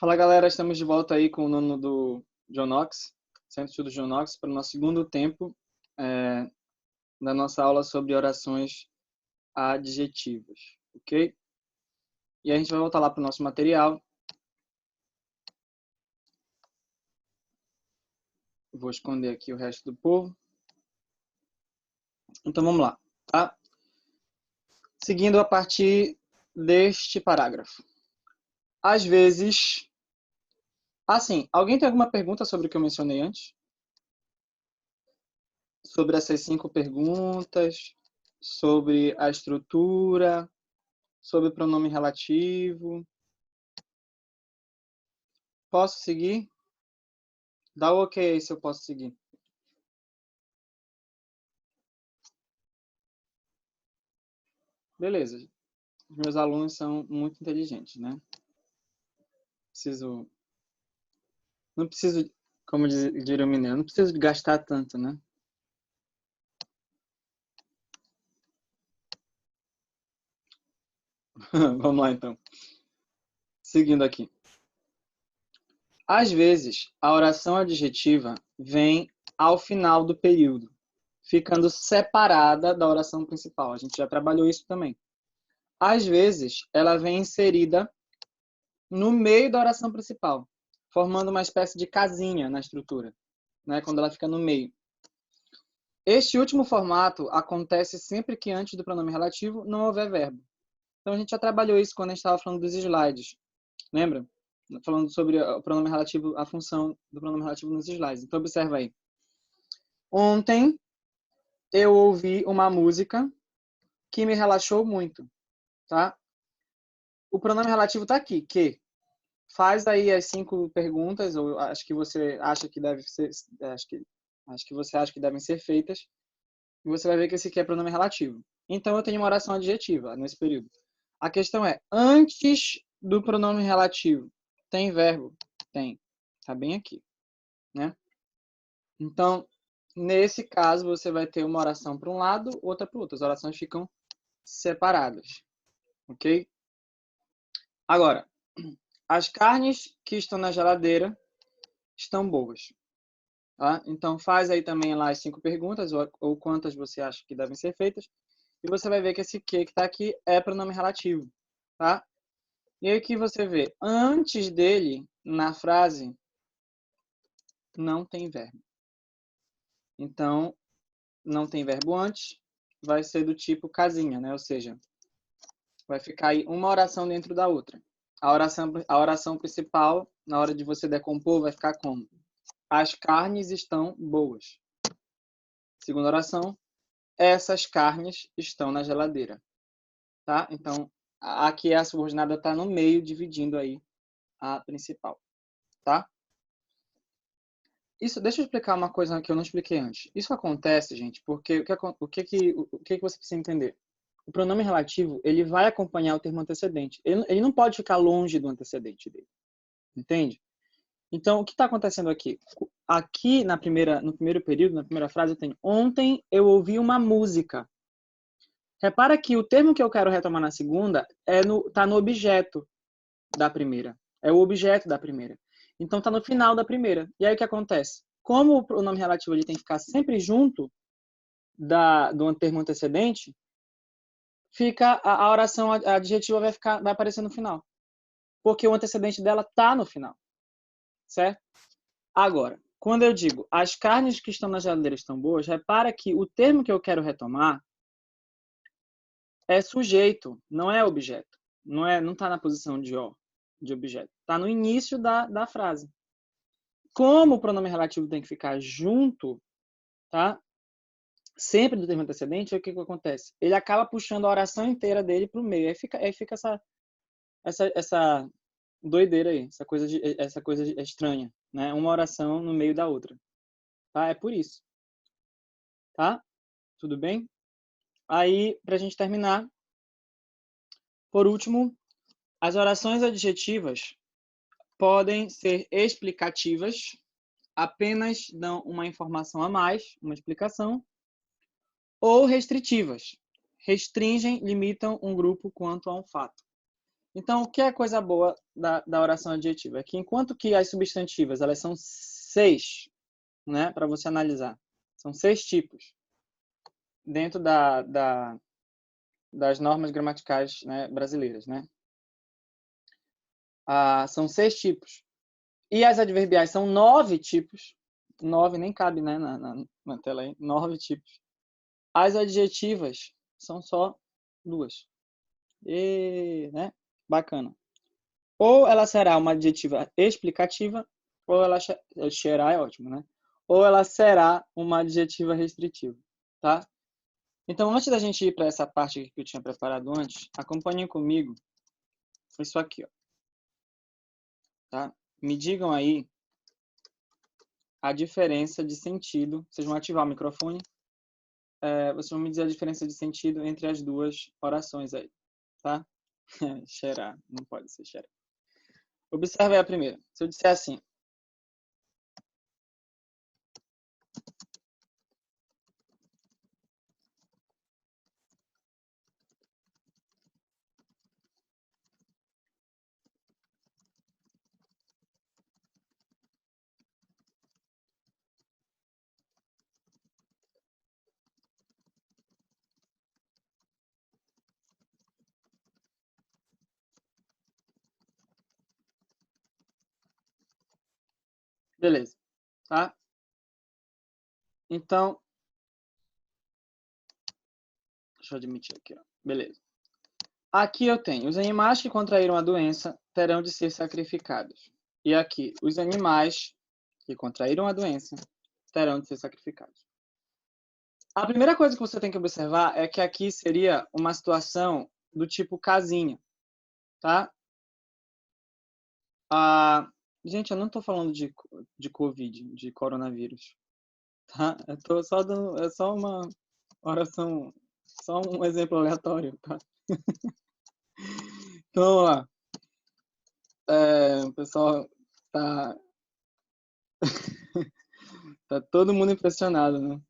Fala galera, estamos de volta aí com o nono do John Knox, Centro de Estudos John Knox, para o nosso segundo tempo da nossa aula sobre orações adjetivas, ok? E a gente vai voltar lá para o nosso material. Vou esconder aqui o resto do povo. Então vamos lá, tá? Seguindo a partir deste parágrafo. Às vezes... Assim, alguém tem alguma pergunta sobre o que eu mencionei antes? Sobre essas 5 perguntas, sobre a estrutura, sobre o pronome relativo. Posso seguir? Dá o ok aí se eu posso seguir. Beleza. Os meus alunos são muito inteligentes, né? Não preciso, como diria o mineiro, não preciso gastar tanto, né? Vamos lá, então. Seguindo aqui. Às vezes, a oração adjetiva vem ao final do período, ficando separada da oração principal. A gente já trabalhou isso também. Às vezes, ela vem inserida no meio da oração principal, formando uma espécie de casinha na estrutura, né? Quando ela fica no meio. Este último formato acontece sempre que antes do pronome relativo não houver verbo. Então, a gente já trabalhou isso quando a gente estava falando dos slides. Lembra? Falando sobre o pronome relativo, a função do pronome relativo nos slides. Então, observa aí. Ontem, eu ouvi uma música que me relaxou muito. Tá? O pronome relativo está aqui, que. Faz aí as 5 perguntas, ou acho que você acha que deve ser, acho que você acha que devem ser feitas, e você vai ver que esse aqui é pronome relativo. Então, eu tenho uma oração adjetiva nesse período. A questão é, antes do pronome relativo, tem verbo? Tem. Tá bem aqui, né? Então, nesse caso, você vai ter uma oração para um lado, outra para o outro. As orações ficam separadas, ok? Agora, as carnes que estão na geladeira estão boas. Tá? Então, faz aí também lá as 5 perguntas, ou quantas você acha que devem ser feitas, e você vai ver que esse que está aqui é pronome relativo. Tá? E aí que você vê, antes dele, na frase, não tem verbo. Então, não tem verbo antes, vai ser do tipo casinha, né? Ou seja, vai ficar aí uma oração dentro da outra. A oração principal, na hora de você decompor, vai ficar como? As carnes estão boas. Segunda oração, essas carnes estão na geladeira. Tá? Então, aqui a subordinada está no meio, dividindo aí a principal. Tá? Isso, deixa eu explicar uma coisa que eu não expliquei antes. Isso acontece, gente, porque o que você precisa entender? O pronome relativo, ele vai acompanhar o termo antecedente. Ele não pode ficar longe do antecedente dele. Entende? Então, o que está acontecendo aqui? Aqui, no primeiro período, na primeira frase, eu tenho ontem eu ouvi uma música. Repara que o termo que eu quero retomar na segunda está no objeto da primeira. É o objeto da primeira. Então, está no final da primeira. E aí, o que acontece? Como o pronome relativo ele tem que ficar sempre junto do termo antecedente, fica a oração adjetiva vai aparecer no final. Porque o antecedente dela está no final. Certo? Agora, quando eu digo as carnes que estão na geladeira estão boas, repara que o termo que eu quero retomar é sujeito, não é objeto. Não está na posição de O, de objeto. Está no início da frase. Como o pronome relativo tem que ficar junto, tá? Sempre do termo antecedente, o que acontece? Ele acaba puxando a oração inteira dele para o meio. Aí fica essa doideira aí, essa coisa estranha, né? Uma oração no meio da outra. Tá? É por isso. Tá? Tudo bem? Aí, para a gente terminar, por último, as orações adjetivas podem ser explicativas, apenas dão uma informação a mais, uma explicação, ou restritivas, restringem, limitam um grupo quanto a um fato. Então, o que é a coisa boa da oração adjetiva? É que enquanto que as substantivas, elas são 6, né, para você analisar. São 6 tipos dentro das normas gramaticais, né, brasileiras, né? São 6 tipos. E as adverbiais são 9 tipos. 9 nem cabe, né, na tela aí. 9 tipos. As adjetivas são só 2. Né? Bacana. Ou ela será uma adjetiva explicativa, ou ela será, é ótimo, né? Ou ela será uma adjetiva restritiva, tá? Então, antes da gente ir para essa parte que eu tinha preparado antes, acompanhem comigo isso aqui, ó. Tá? Me digam aí a diferença de sentido. Vocês vão ativar o microfone. Vocês vão me dizer a diferença de sentido entre as duas orações aí, tá? Xerá, não pode ser xerá. Observe aí a primeira. Se eu disser assim, beleza, tá? Então, deixa eu admitir aqui, ó. Beleza. Aqui eu tenho, os animais que contraíram a doença terão de ser sacrificados. E aqui, os animais que contraíram a doença terão de ser sacrificados. A primeira coisa que você tem que observar é que aqui seria uma situação do tipo casinha, tá? Gente, eu não estou falando de Covid, de coronavírus, tá? Eu tô só dando, é só uma oração, só um exemplo aleatório, tá? Então, vamos lá. O pessoal tá, tá todo mundo impressionado, né?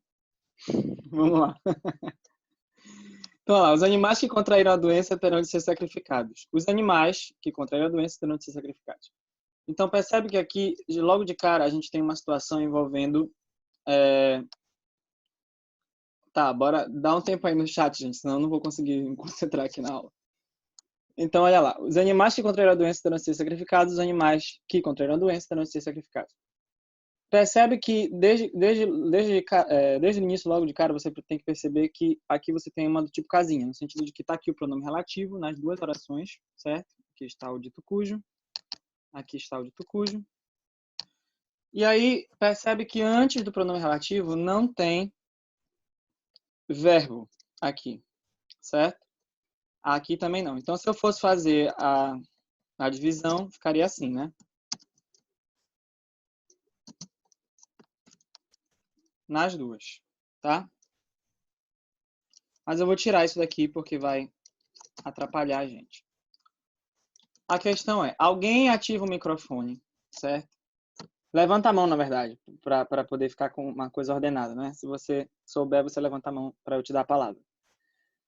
Vamos lá. Então, ó, os animais que contraíram a doença terão de ser sacrificados. Os animais que contraíram a doença terão de ser sacrificados. Então, percebe que aqui, logo de cara, a gente tem uma situação envolvendo... Tá, bora dar um tempo aí no chat, gente, senão eu não vou conseguir me concentrar aqui na aula. Então, olha lá. Os animais que contraíram a doença terão de ser sacrificados. Os animais que contraíram a doença terão de ser sacrificados. Percebe que desde o início, logo de cara, você tem que perceber que aqui você tem uma do tipo casinha, no sentido de que está aqui o pronome relativo nas duas orações, certo? Aqui está o dito cujo, aqui está o dito cujo. E aí, percebe que antes do pronome relativo não tem verbo aqui, certo? Aqui também não. Então, se eu fosse fazer a divisão, ficaria assim, né? Nas duas, tá? Mas eu vou tirar isso daqui porque vai atrapalhar a gente. A questão é, alguém ativa o microfone, certo? Levanta a mão, na verdade, para poder ficar com uma coisa ordenada, né? Se você souber, você levanta a mão para eu te dar a palavra.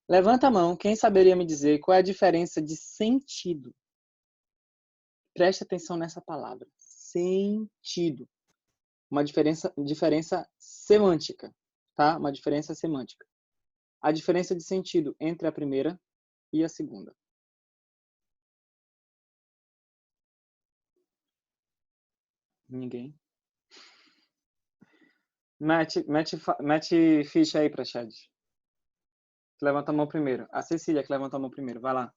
Levanta a mão, quem saberia me dizer qual é a diferença de sentido? Preste atenção nessa palavra. Sentido. Uma diferença semântica, tá? Uma diferença semântica. A diferença de sentido entre a primeira e a segunda. Ninguém. Mete ficha aí pra Chad. Levanta a mão primeiro. A Cecília que levanta a mão primeiro. Vai lá.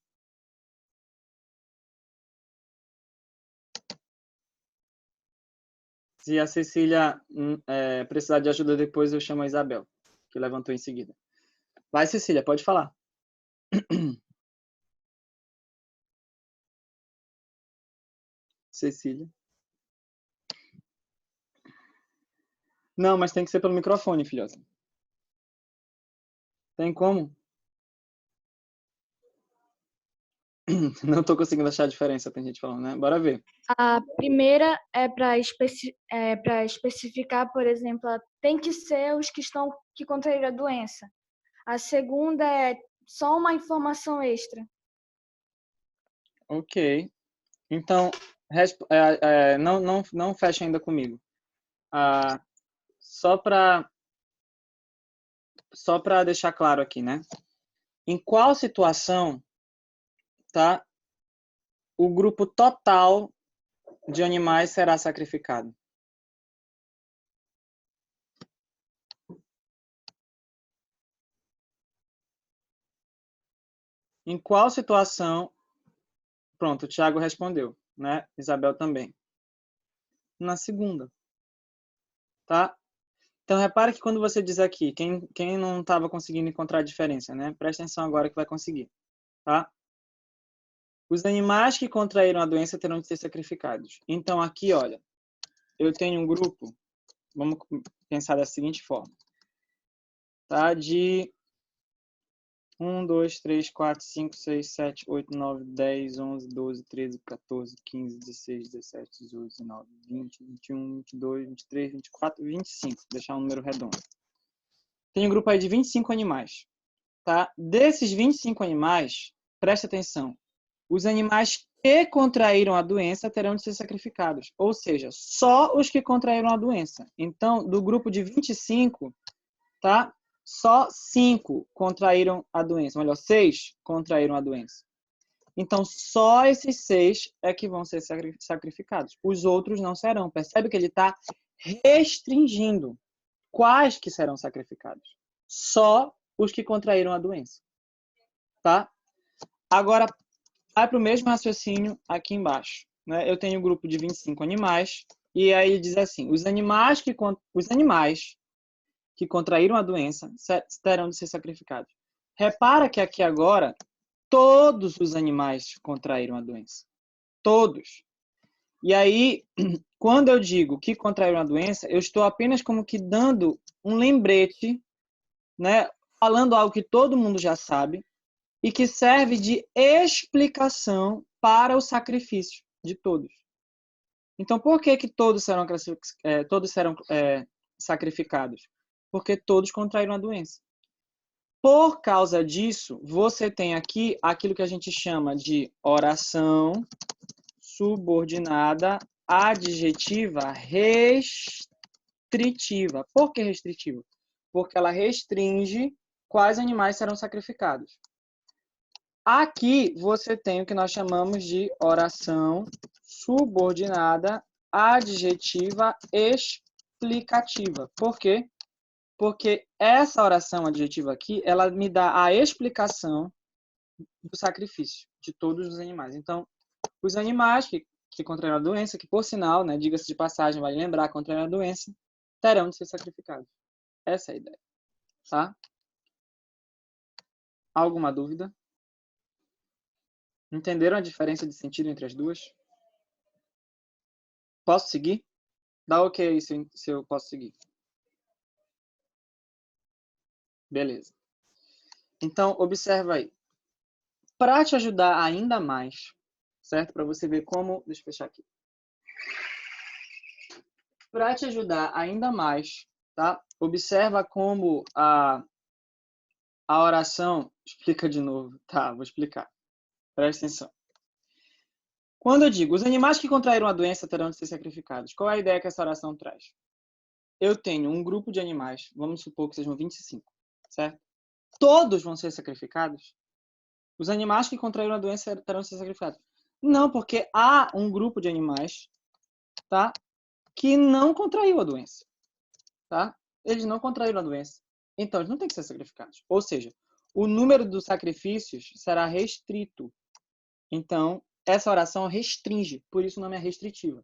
Se a Cecília precisar de ajuda depois, eu chamo a Isabel, que levantou em seguida. Vai, Cecília, pode falar. Cecília. Não, mas tem que ser pelo microfone, filhosa. Tem como? Não tô conseguindo achar a diferença, tem gente falando, né? Bora ver. A primeira é para especificar, por exemplo, tem que ser os que contraíram a doença. A segunda é só uma informação extra. Ok. Então, não fecha ainda comigo. Só para deixar claro aqui, né? Em qual situação, tá, o grupo total de animais será sacrificado? Em qual situação? Pronto, o Thiago respondeu, né? Isabel também. Na segunda, tá? Então, repare que quando você diz aqui, quem não estava conseguindo encontrar a diferença, né? Presta atenção agora que vai conseguir, tá? Os animais que contraíram a doença terão de ser sacrificados. Então, aqui, olha, eu tenho um grupo, vamos pensar da seguinte forma, tá? De 1, 2, 3, 4, 5, 6, 7, 8, 9, 10, 11, 12, 13, 14, 15, 16, 17, 18, 19, 20, 21, 22, 23, 24, 25. Vou deixar um número redondo. Tem um grupo aí de 25 animais. Tá? Desses 25 animais, presta atenção, os animais que contraíram a doença terão de ser sacrificados. Ou seja, só os que contraíram a doença. Então, do grupo de 25, tá? Só 5 contraíram a doença. Melhor, 6 contraíram a doença. Então, só esses 6 é que vão ser sacrificados. Os outros não serão. Percebe que ele está restringindo quais que serão sacrificados. Só os que contraíram a doença. Tá? Agora, vai para o mesmo raciocínio aqui embaixo. Né? Eu tenho um grupo de 25 animais, e aí ele diz assim, os animais que contraíram a doença terão de ser sacrificados. Repara que aqui agora, todos os animais contraíram a doença. Todos. E aí, quando eu digo que contraíram a doença, eu estou apenas como que dando um lembrete, né? Falando algo que todo mundo já sabe, e que serve de explicação para o sacrifício de todos. Então, por que todos serão sacrificados? Porque todos contraíram a doença. Por causa disso, você tem aqui aquilo que a gente chama de oração subordinada adjetiva restritiva. Por que restritiva? Porque ela restringe quais animais serão sacrificados. Aqui você tem o que nós chamamos de oração subordinada adjetiva explicativa. Por quê? Porque essa oração adjetiva aqui, ela me dá a explicação do sacrifício de todos os animais. Então, os animais que contraíram a doença, que por sinal, né, diga-se de passagem, vale lembrar, contraíram a doença, terão de ser sacrificados. Essa é a ideia. Tá? Alguma dúvida? Entenderam a diferença de sentido entre as duas? Posso seguir? Dá ok se eu posso seguir. Beleza. Então, observa aí. Para te ajudar ainda mais, certo? Para você ver como... Deixa eu fechar aqui. Para te ajudar ainda mais, tá? Observa como a oração... Explica de novo. Tá, vou explicar. Presta atenção. Quando eu digo, os animais que contraíram a doença terão de ser sacrificados, qual é a ideia que essa oração traz? Eu tenho um grupo de animais, vamos supor que sejam 25, certo? Todos vão ser sacrificados? Os animais que contraíram a doença terão de ser sacrificados? Não, porque há um grupo de animais, tá, que não contraiu a doença. Tá? Eles não contraíram a doença. Então, eles não têm que ser sacrificados. Ou seja, o número dos sacrifícios será restrito. Então, essa oração restringe, por isso o nome é restritiva.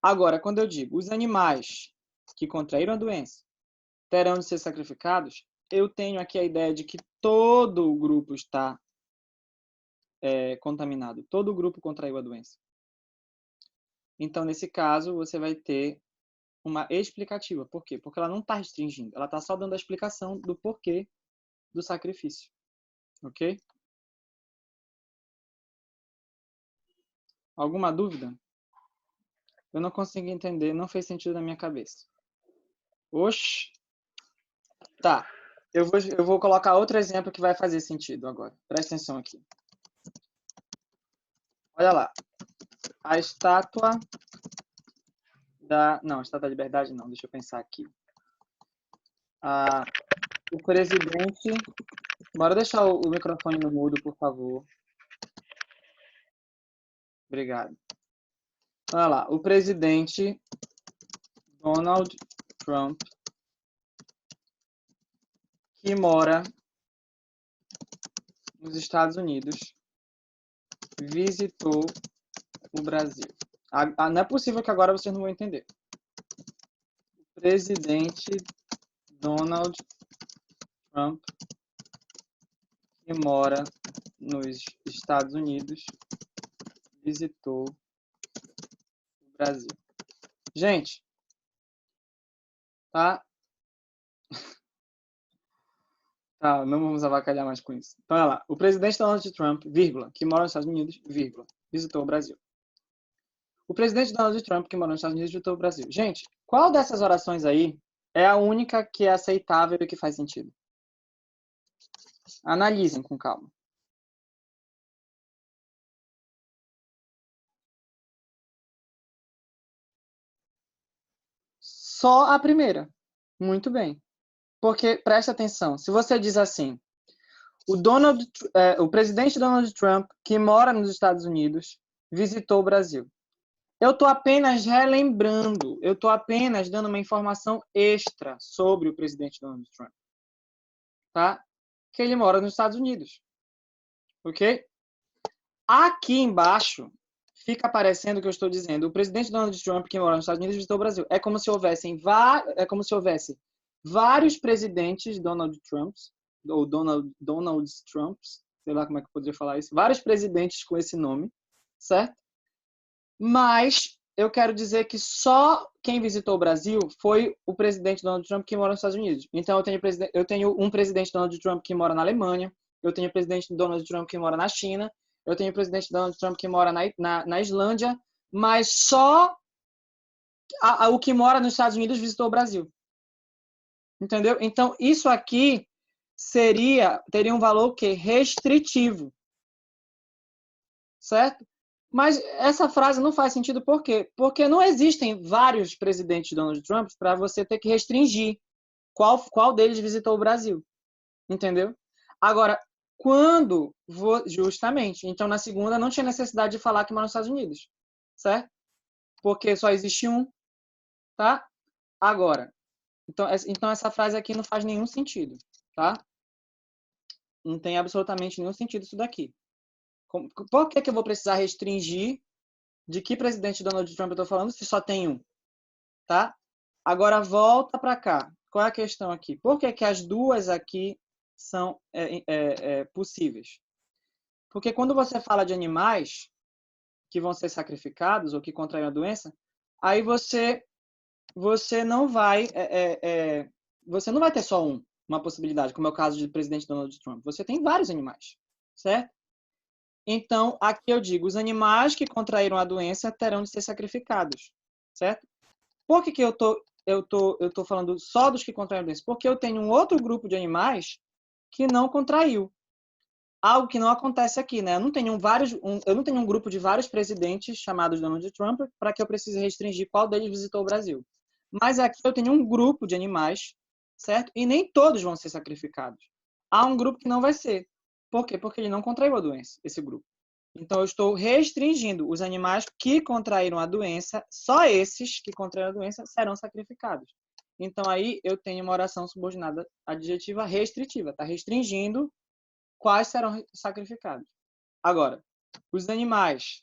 Agora, quando eu digo os animais que contraíram a doença terão de ser sacrificados, eu tenho aqui a ideia de que todo o grupo está contaminado. Todo o grupo contraiu a doença. Então, nesse caso, você vai ter uma explicativa. Por quê? Porque ela não está restringindo. Ela está só dando a explicação do porquê do sacrifício. Ok? Alguma dúvida? Eu não consegui entender, não fez sentido na minha cabeça. Oxi. Tá. Eu vou colocar outro exemplo que vai fazer sentido agora. Presta atenção aqui. Olha lá. A estátua da... Não, a estátua da liberdade não. Deixa eu pensar aqui. O presidente... Bora deixar o microfone no mudo, por favor. Obrigado. Olha lá. O presidente Donald Trump, que mora nos Estados Unidos, visitou o Brasil. Não é possível que agora vocês não vão entender. O presidente Donald Trump, que mora nos Estados Unidos, visitou o Brasil. Gente, tá? Tá, não vamos avacalhar mais com isso. Então, olha lá. O presidente Donald Trump, vírgula, que mora nos Estados Unidos, vírgula, visitou o Brasil. O presidente Donald Trump, que mora nos Estados Unidos, visitou o Brasil. Gente, qual dessas orações aí é a única que é aceitável e que faz sentido? Analisem com calma. Só a primeira. Muito bem. Porque, presta atenção, se você diz assim, o presidente Donald Trump, que mora nos Estados Unidos, visitou o Brasil. Eu estou apenas relembrando, eu estou apenas dando uma informação extra sobre o presidente Donald Trump. Tá? Que ele mora nos Estados Unidos. Ok? Aqui embaixo fica aparecendo o que eu estou dizendo. O presidente Donald Trump, que mora nos Estados Unidos, visitou o Brasil. É como se houvesse vários presidentes Donald Trumps, ou Donald Trumps, sei lá como é que eu poderia falar isso, vários presidentes com esse nome, certo? Mas eu quero dizer que só quem visitou o Brasil foi o presidente Donald Trump que mora nos Estados Unidos. Então eu tenho um presidente Donald Trump que mora na Alemanha, eu tenho o presidente Donald Trump que mora na China, eu tenho o presidente Donald Trump que mora na Islândia, mas só o que mora nos Estados Unidos visitou o Brasil. Entendeu? Então, isso aqui teria um valor que restritivo. Certo? Mas essa frase não faz sentido por quê? Porque não existem vários presidentes de Donald Trump para você ter que restringir qual deles visitou o Brasil. Entendeu? Agora, justamente, então na segunda não tinha necessidade de falar que mora nos Estados Unidos. Certo? Porque só existe um. Tá? Agora, então essa frase aqui não faz nenhum sentido. Tá? Não tem absolutamente nenhum sentido isso daqui. Por que eu vou precisar restringir de que presidente Donald Trump eu estou falando se só tem um? Tá? Agora volta para cá. Qual é a questão aqui? Por que as duas aqui são possíveis? Porque quando você fala de animais que vão ser sacrificados ou que contraem a doença, aí você não vai você não vai ter só uma possibilidade, como é o caso do presidente Donald Trump. Você tem vários animais, certo? Então, aqui eu digo, os animais que contraíram a doença terão de ser sacrificados, certo? Por que eu tô falando só dos que contraíram a doença? Porque eu tenho um outro grupo de animais que não contraiu. Algo que não acontece aqui, né? Eu não tenho um grupo de vários presidentes chamados Donald Trump para que eu precise restringir qual deles visitou o Brasil. Mas aqui eu tenho um grupo de animais, certo? E nem todos vão ser sacrificados. Há um grupo que não vai ser. Por quê? Porque ele não contraiu a doença, esse grupo. Então, eu estou restringindo os animais que contraíram a doença, só esses que contraíram a doença serão sacrificados. Então, aí eu tenho uma oração subordinada adjetiva restritiva. Está restringindo quais serão sacrificados. Agora, os animais,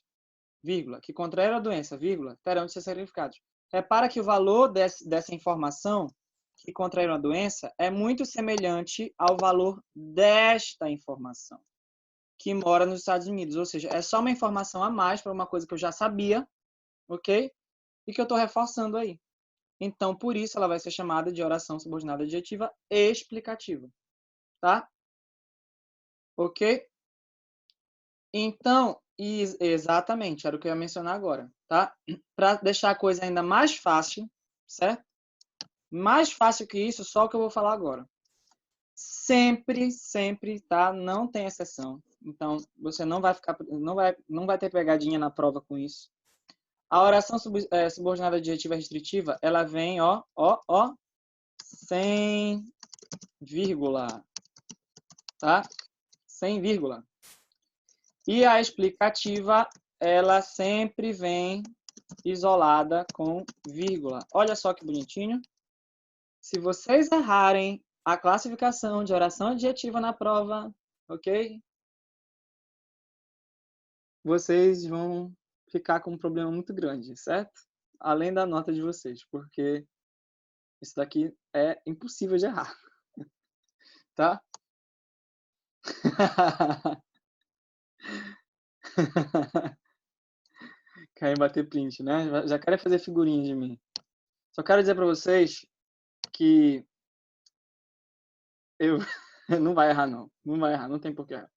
vírgula, que contraíram a doença, vírgula, terão de ser sacrificados. Repara que o valor dessa informação que contraíram a doença é muito semelhante ao valor desta informação que mora nos Estados Unidos. Ou seja, é só uma informação a mais para uma coisa que eu já sabia, ok? E que eu estou reforçando aí. Então, por isso, ela vai ser chamada de oração subordinada adjetiva explicativa. Tá? Ok? Então, exatamente, era o que eu ia mencionar agora. Tá? Para deixar a coisa ainda mais fácil, certo? Mais fácil que isso, só o que eu vou falar agora. Sempre, tá? Não tem exceção. Então, você não vai ter pegadinha na prova com isso. A oração subordinada adjetiva restritiva, ela vem, ó, sem vírgula, tá? Sem vírgula. E a explicativa, ela sempre vem isolada com vírgula. Olha só que bonitinho. Se vocês errarem a classificação de oração adjetiva na prova, ok? Vocês vão ficar com um problema muito grande, certo? Além da nota de vocês, porque isso daqui é impossível de errar, tá? Querem bater print, né? Já querem fazer figurinha de mim. Só quero dizer para vocês que eu não vai errar, não. Não vai errar, não tem por que errar.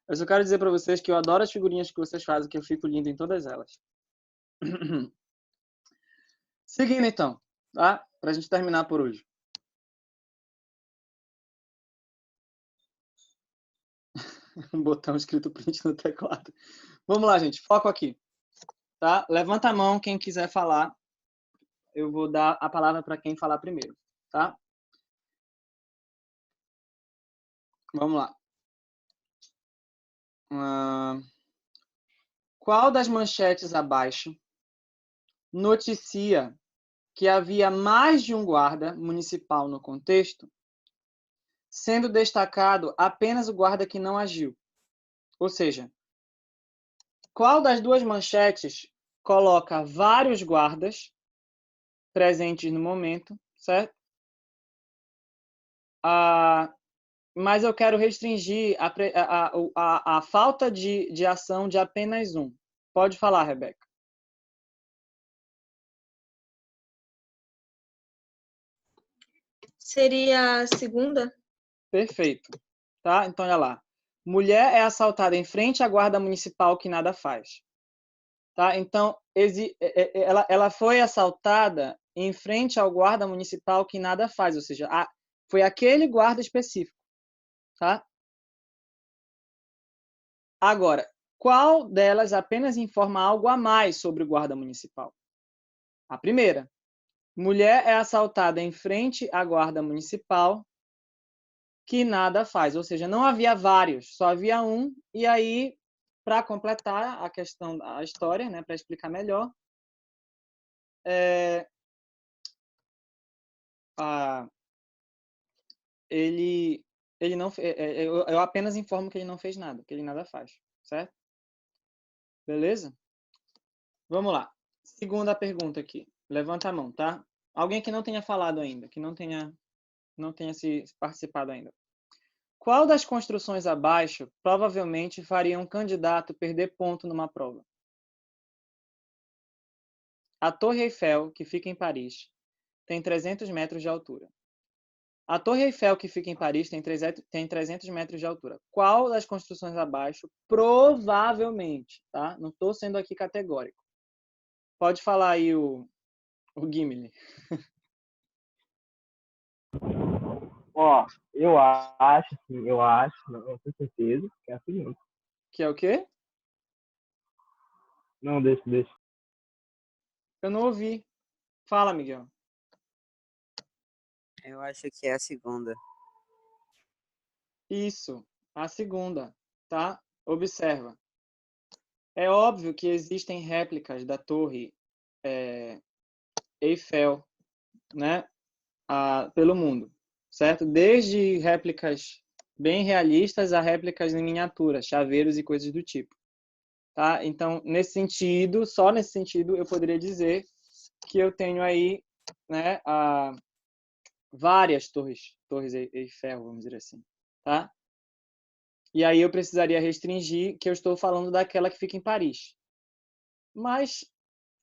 Eu só quero dizer para vocês que eu adoro as figurinhas que vocês fazem, que eu fico lindo em todas elas. Seguindo, então, tá? Pra gente terminar por hoje. Um botão escrito print no teclado. Vamos lá, gente. Foco aqui. Tá? Levanta a mão quem quiser falar. Eu vou dar a palavra para quem falar primeiro. Tá? Vamos lá. Qual das manchetes abaixo noticia que havia mais de um guarda municipal no contexto, sendo destacado apenas o guarda que não agiu? Ou seja, qual das duas manchetes coloca vários guardas presentes no momento, certo? Mas eu quero restringir a falta de ação de apenas um. Pode falar, Rebeca. Seria a segunda? Perfeito. Tá? Então, olha lá. Mulher é assaltada em frente à guarda municipal que nada faz. Tá? Então, ela foi assaltada em frente ao guarda municipal que nada faz. Ou seja, foi aquele guarda específico. Tá? Agora, qual delas apenas informa algo a mais sobre o guarda municipal? A primeira. Mulher é assaltada em frente à guarda municipal que nada faz. Ou seja, não havia vários, só havia um. E aí, para completar a questão da história, né, para explicar melhor, ele não, eu apenas informo que ele não fez nada, que ele nada faz, certo? Beleza? Vamos lá. Segunda pergunta aqui. Levanta a mão, tá? Alguém que não tenha falado ainda, que não tenha se participado ainda. Qual das construções abaixo provavelmente faria um candidato perder ponto numa prova? A Torre Eiffel, que fica em Paris, tem 300 metros de altura. A Torre Eiffel, que fica em Paris, tem 300 metros de altura. Qual das construções abaixo provavelmente, tá? Não estou sendo aqui categórico. Pode falar aí o Gimli. Ó, eu acho, não tenho certeza, que é a segunda. Que é o quê? Não, deixa. Eu não ouvi. Fala, Miguel. Eu acho que é a segunda. Isso, a segunda, tá? Observa. É óbvio que existem réplicas da Torre Eiffel, né? Pelo mundo, certo? Desde réplicas bem realistas a réplicas em miniatura, chaveiros e coisas do tipo. Tá? Então, só nesse sentido, eu poderia dizer que eu tenho aí, né, várias torres Eiffel, vamos dizer assim, tá? E aí eu precisaria restringir que eu estou falando daquela que fica em Paris. Mas,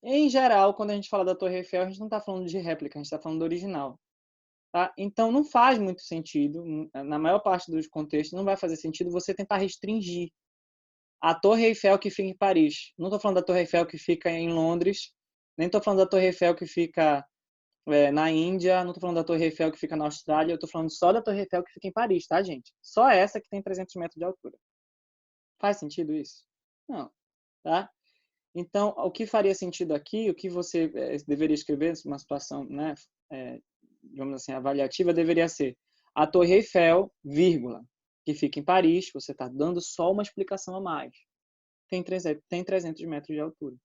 em geral, quando a gente fala da Torre Eiffel, a gente não está falando de réplica, a gente está falando do original. Tá? Então, não faz muito sentido, na maior parte dos contextos, não vai fazer sentido você tentar restringir a Torre Eiffel que fica em Paris. Não estou falando da Torre Eiffel que fica em Londres, nem estou falando da Torre Eiffel que fica na Índia, não estou falando da Torre Eiffel que fica na Austrália, eu estou falando só da Torre Eiffel que fica em Paris, tá, gente? Só essa que tem 300 metros de altura. Faz sentido isso? Não, tá? Então, o que faria sentido aqui, o que você deveria escrever numa situação, né, digamos assim, avaliativa, deveria ser a Torre Eiffel, vírgula, que fica em Paris, você está dando só uma explicação a mais. Tem 300 metros de altura.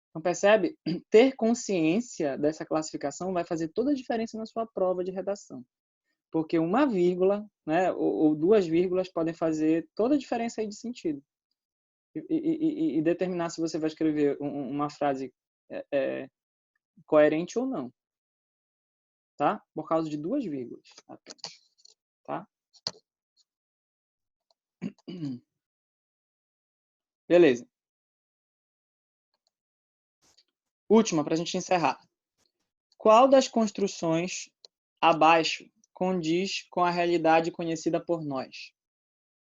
Então, percebe? Ter consciência dessa classificação vai fazer toda a diferença na sua prova de redação. Porque uma vírgula, né, ou duas vírgulas podem fazer toda a diferença aí de sentido. E determinar se você vai escrever uma frase coerente ou não. Tá? Por causa de duas vírgulas. Tá? Beleza. Última, para a gente encerrar. Qual das construções abaixo condiz com a realidade conhecida por nós?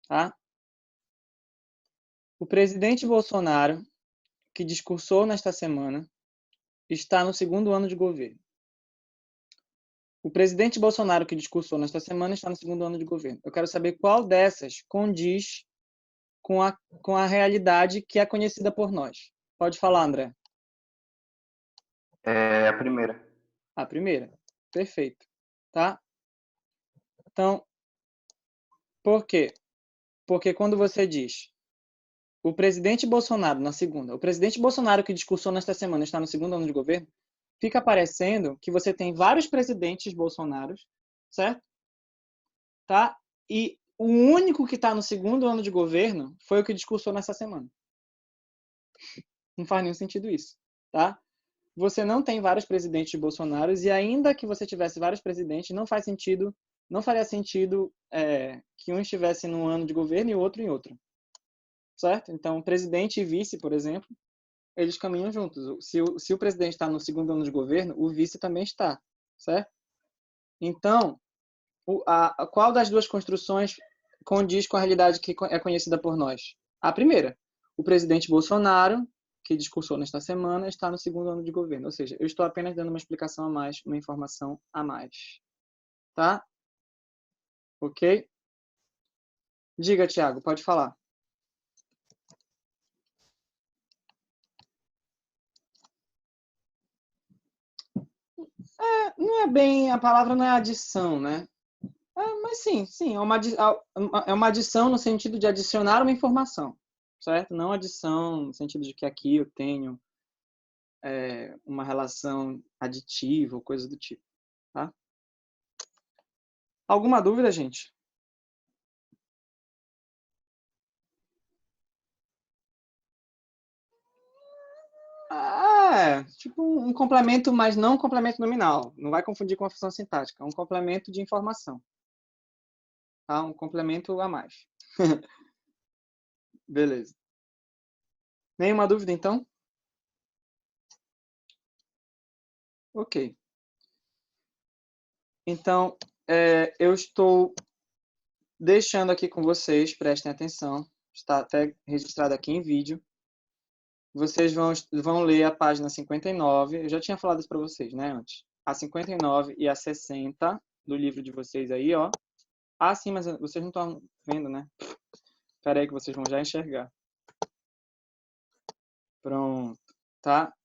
Tá? O presidente Bolsonaro, que discursou nesta semana, está no segundo ano de governo. O presidente Bolsonaro, que discursou nesta semana, está no segundo ano de governo. Eu quero saber qual dessas condiz com a realidade que é conhecida por nós. Pode falar, André. É a primeira. A primeira. Perfeito. Tá? Então, por quê? Porque quando você diz o presidente Bolsonaro na segunda, o presidente Bolsonaro que discursou nesta semana está no segundo ano de governo, fica parecendo que você tem vários presidentes Bolsonaros, certo? Tá? E o único que está no segundo ano de governo foi o que discursou nessa semana. Não faz nenhum sentido isso, tá? Você não tem vários presidentes Bolsonaros e ainda que você tivesse vários presidentes, não faria sentido que um estivesse num ano de governo e o outro em outro, certo? Então, presidente e vice, por exemplo, eles caminham juntos. Se o presidente está no segundo ano de governo, o vice também está, certo? Então, qual das duas construções condiz com a realidade que é conhecida por nós? A primeira, o presidente Bolsonaro, que discursou nesta semana, está no segundo ano de governo. Ou seja, eu estou apenas dando uma explicação a mais, uma informação a mais. Tá? Ok? Diga, Thiago, pode falar. Não é bem, a palavra não é adição, né? Mas sim, é uma adição no sentido de adicionar uma informação, certo? Não adição no sentido de que aqui eu tenho uma relação aditiva ou coisa do tipo, tá? Alguma dúvida, gente? Tipo um complemento, mas não um complemento nominal. Não vai confundir com a função sintática. É um complemento de informação. Tá? Um complemento a mais. Beleza. Nenhuma dúvida, então? Ok. Então, eu estou deixando aqui com vocês, prestem atenção. Está até registrado aqui em vídeo. Vocês vão ler a página 59. Eu já tinha falado isso para vocês, né, antes. A 59 e a 60 do livro de vocês aí, ó. Sim, mas vocês não estão vendo, né? Espera aí que vocês vão já enxergar. Pronto, tá?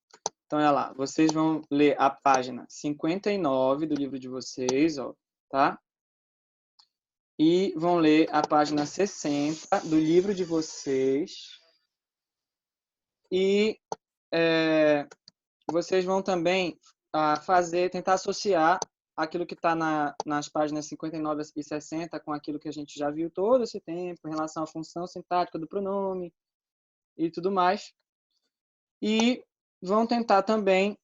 Então, olha lá. Vocês vão ler a página 59 do livro de vocês, ó, tá? E vão ler a página 60 do livro de vocês. E vocês vão também tentar associar aquilo que está nas páginas 59 e 60 com aquilo que a gente já viu todo esse tempo em relação à função sintática do pronome e tudo mais. E vão tentar também,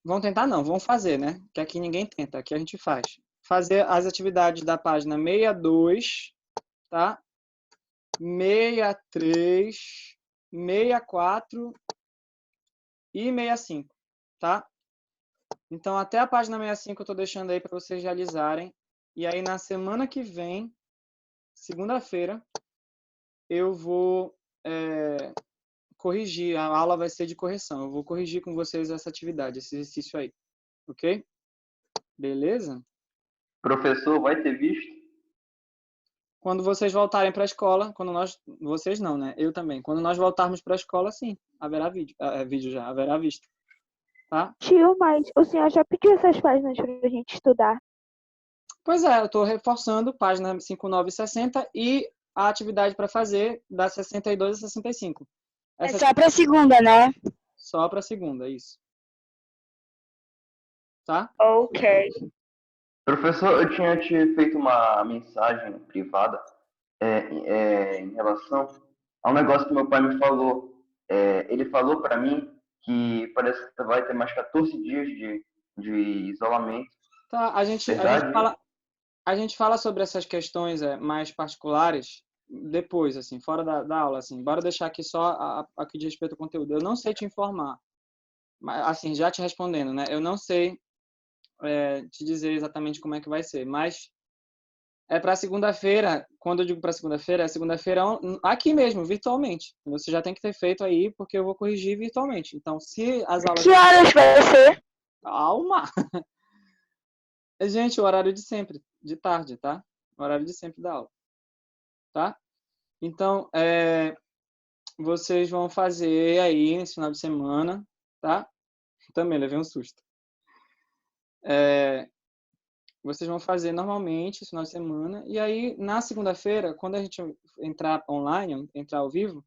vão fazer, né? Que aqui ninguém tenta, aqui a gente faz. Fazer as atividades da página 62, tá? 63, 64 e 65, tá? Então, até a página 65 eu estou deixando aí para vocês realizarem. E aí, na semana que vem, segunda-feira, eu vou corrigir. A aula vai ser de correção. Eu vou corrigir com vocês essa atividade, esse exercício aí. Ok? Beleza? Professor, vai ter visto? Quando vocês voltarem para a escola, vocês não, né? Eu também. Quando nós voltarmos para a escola, sim, haverá vídeo já, haverá vista, tá? Tio, mas o senhor já pediu essas páginas pra gente estudar? Pois é, eu estou reforçando página 59 e 60 e a atividade para fazer da 62 a 65. É só pra segunda, né? Só para segunda, isso. Tá? Ok. Professor, eu tinha te feito uma mensagem privada em relação a um negócio que meu pai me falou. Ele falou para mim que parece que vai ter mais 14 dias de isolamento. Tá, Verdade? a gente fala sobre essas questões mais particulares depois, assim, fora da aula, assim. Bora deixar aqui só aqui de respeito ao conteúdo. Eu não sei te informar, mas, assim, já te respondendo, né? Eu não sei te dizer exatamente como é que vai ser, mas é para segunda-feira. Quando eu digo para segunda-feira, é segunda-feira aqui mesmo, virtualmente. Você já tem que ter feito aí, porque eu vou corrigir virtualmente. Então, se as aulas... Que horas vai ser? Calma! Gente, o horário de sempre, de tarde, tá? O horário de sempre da aula, tá? Então, vocês vão fazer aí nesse final de semana, tá? Também levei um susto. Vocês vão fazer normalmente esse final de semana, e aí na segunda-feira, quando a gente entrar online, entrar ao vivo,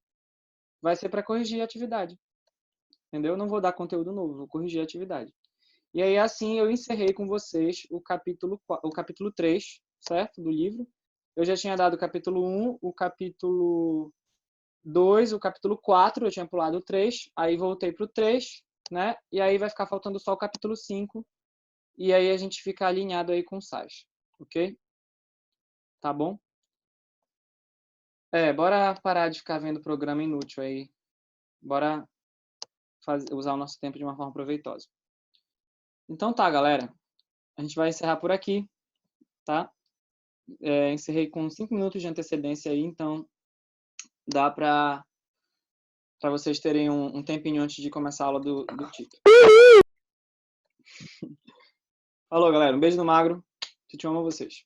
vai ser para corrigir a atividade, entendeu? Eu não vou dar conteúdo novo, vou corrigir a atividade. E aí assim eu encerrei com vocês o capítulo 3, certo? Do livro. Eu já tinha dado o capítulo 1, o capítulo 2, o capítulo 4, eu tinha pulado o 3, aí voltei para o 3, né? E aí vai ficar faltando só o capítulo 5, e aí a gente fica alinhado aí com o SAS, ok? Tá bom? Bora parar de ficar vendo programa inútil aí. Bora usar o nosso tempo de uma forma proveitosa. Então tá, galera. A gente vai encerrar por aqui, tá? Encerrei com 5 minutos de antecedência aí, então dá para vocês terem um tempinho antes de começar a aula do Tito. Falou, galera. Um beijo no magro. Tito, amo vocês.